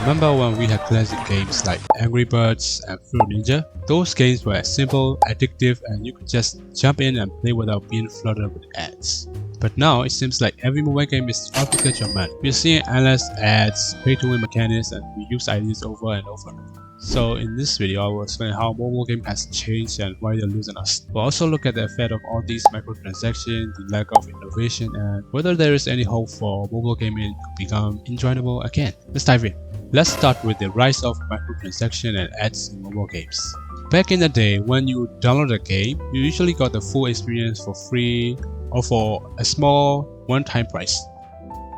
Remember when we had classic games like Angry Birds and Fruit Ninja? Those games were simple, addictive, and you could just jump in and play without being flooded with ads. But now it seems like every mobile game is out to get your money. We're seeing endless ads, pay-to-win mechanics, and reuse ideas over and over. So in this video, I will explain how mobile game has changed and why they're losing us. We'll also look at the effect of all these microtransactions, the lack of innovation, and whether there is any hope for mobile gaming to become enjoyable again. Let's dive in. Let's start with the rise of microtransactions and ads in mobile games. Back in the day, when you download a game, you usually got the full experience for free or for a small one-time price.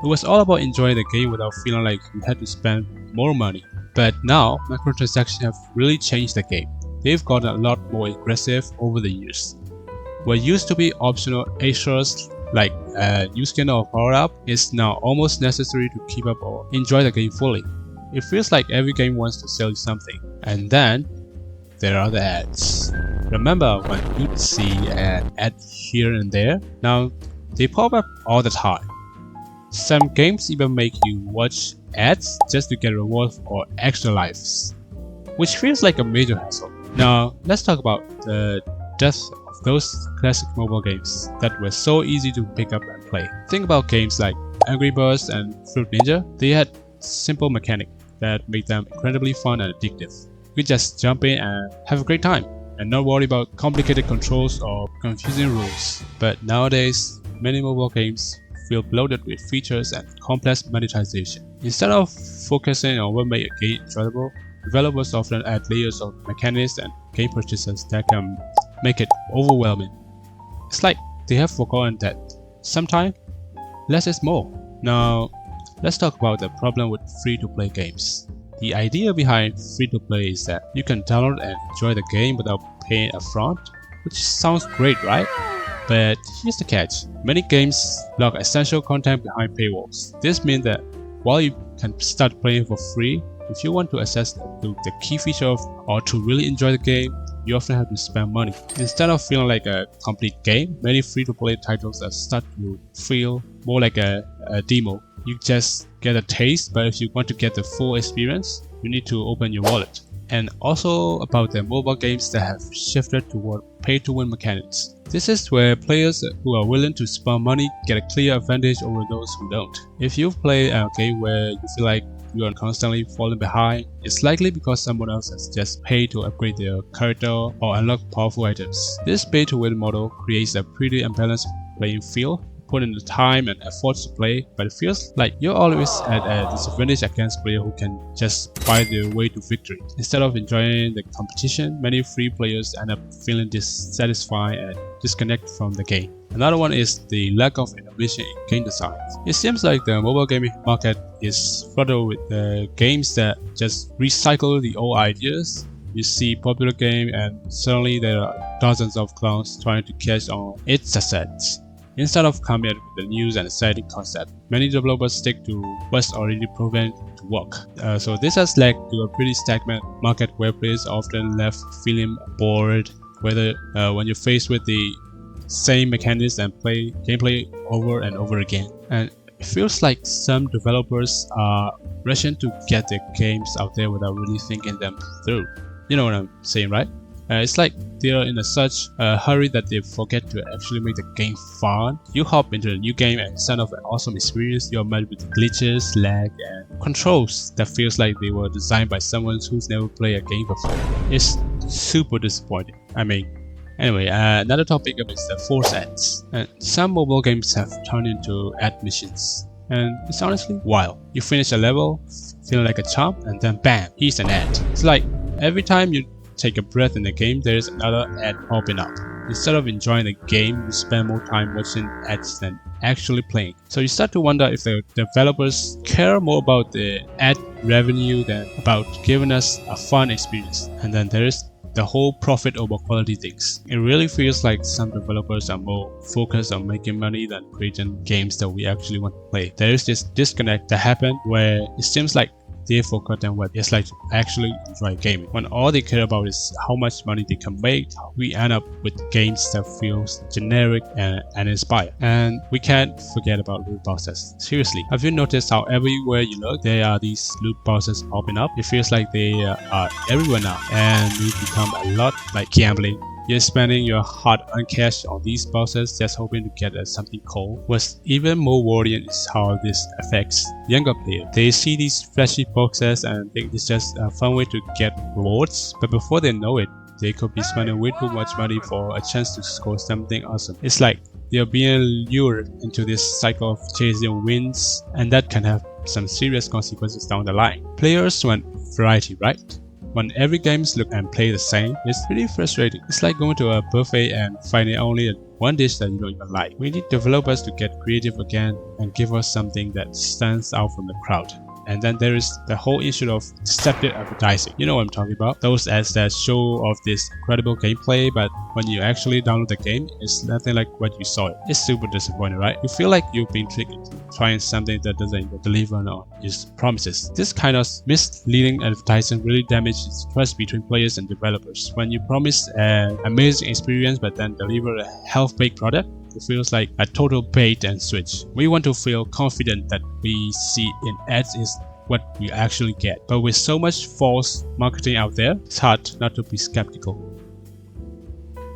It was all about enjoying the game without feeling like you had to spend more money. But now, microtransactions have really changed the game. They've gotten a lot more aggressive over the years. What used to be optional extras like a new skin or power-up is now almost necessary to keep up or enjoy the game fully. It feels like every game wants to sell you something. And then, there are the ads. Remember when you'd see an ad here and there? Now, they pop up all the time. Some games even make you watch ads just to get rewards or extra lives, which feels like a major hassle. Now, let's talk about the death of those classic mobile games that were so easy to pick up and play. Think about games like Angry Birds and Fruit Ninja. They had simple mechanics that made them incredibly fun and addictive. You could just jump in and have a great time and not worry about complicated controls or confusing rules. But nowadays, many mobile games feel bloated with features and complex monetization. Instead of focusing on what makes a game enjoyable, developers often add layers of mechanics and game purchases that can make it overwhelming. It's like they have forgotten that sometimes less is more. Now, let's talk about the problem with free-to-play games. The idea behind free-to-play is that you can download and enjoy the game without paying upfront, which sounds great, right? But here's the catch. Many games lock essential content behind paywalls. This means that while you can start playing for free, if you want to access the key feature or to really enjoy the game, you often have to spend money. Instead of feeling like a complete game, many free-to-play titles start to feel more like a demo. You just get a taste, but if you want to get the full experience, you need to open your wallet. And also about the mobile games that have shifted toward pay-to-win mechanics. This is where players who are willing to spend money get a clear advantage over those who don't. If you play a game where you feel like you are constantly falling behind, it's likely because someone else has just paid to upgrade their character or unlock powerful items. This pay-to-win model creates a pretty unbalanced playing field. Put in the time and effort to play, but it feels like you're always at a disadvantage against players who can just buy their way to victory. Instead of enjoying the competition, many free players end up feeling dissatisfied and disconnected from the game. Another one is the lack of innovation in game design. It seems like the mobile gaming market is flooded with games that just recycle the old ideas. You see popular game and suddenly there are dozens of clones trying to catch on its success. Instead of coming up with a new and exciting concept, many developers stick to what's already proven to work. So this has led to a pretty stagnant market where players are often left feeling bored, whether when you're faced with the same mechanics and gameplay over and over again. And it feels like some developers are rushing to get their games out there without really thinking them through. You know what I'm saying, right? It's like they're in such a hurry that they forget to actually make the game fun. You hop into a new game and instead of an awesome experience, you're met with glitches, lag, and controls that feels like they were designed by someone who's never played a game before. It's super disappointing. Anyway, another topic is the force ads. And some mobile games have turned into ad missions. And it's honestly wild. You finish a level, feeling like a champ, and then bam, here's an ad. It's like every time you take a breath in the game, there is another ad popping up. Instead of enjoying the game, you spend more time watching ads than actually playing. So you start to wonder if the developers care more about the ad revenue than about giving us a fun experience. And then there is the whole profit over quality things. It really feels like some developers are more focused on making money than creating games that we actually want to play. There is this disconnect that happens where it seems like they've forgotten what it's like to actually enjoy gaming. When all they care about is how much money they can make, we end up with games that feels generic and uninspired. And we can't forget about loot boxes. Seriously, have you noticed how everywhere you look, there are these loot boxes popping up? It feels like they are everywhere now, and they become a lot like gambling. You're spending your hard-earned cash on these boxes just hoping to get something cool. What's even more worrying is how this affects younger players. They see these flashy boxes and think it's just a fun way to get rewards, but before they know it, they could be spending way too much money for a chance to score something awesome. It's like they're being lured into this cycle of chasing wins, and that can have some serious consequences down the line. Players want variety, right? When every games look and play the same, it's pretty frustrating. It's like going to a buffet and finding only one dish that you don't even like. We need developers to get creative again and give us something that stands out from the crowd. And then there is the whole issue of deceptive advertising. You know what I'm talking about? Those ads that show off this incredible gameplay, but when you actually download the game, it's nothing like what you saw. It's super disappointing, right? You feel like you've been tricked into trying something that doesn't deliver on its promises. This kind of misleading advertising really damages trust between players and developers. When you promise an amazing experience but then deliver a half-baked product, it feels like a total bait and switch. We want to feel confident that we see in ads is what we actually get. But with so much false marketing out there, it's hard not to be skeptical.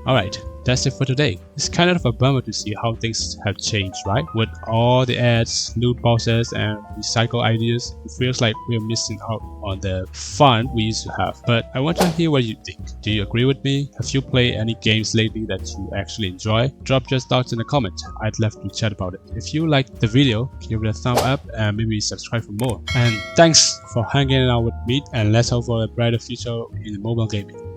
Alright, that's it for today. It's kind of a bummer to see how things have changed, right? With all the ads, loot boxes, and recycle ideas, it feels like we're missing out on the fun we used to have. But I want to hear what you think. Do you agree with me? Have you played any games lately that you actually enjoy? Drop your thoughts in the comment. I'd love to chat about it. If you liked the video, give it a thumb up and maybe subscribe for more. And thanks for hanging out with me, and let's hope for a brighter future in mobile gaming.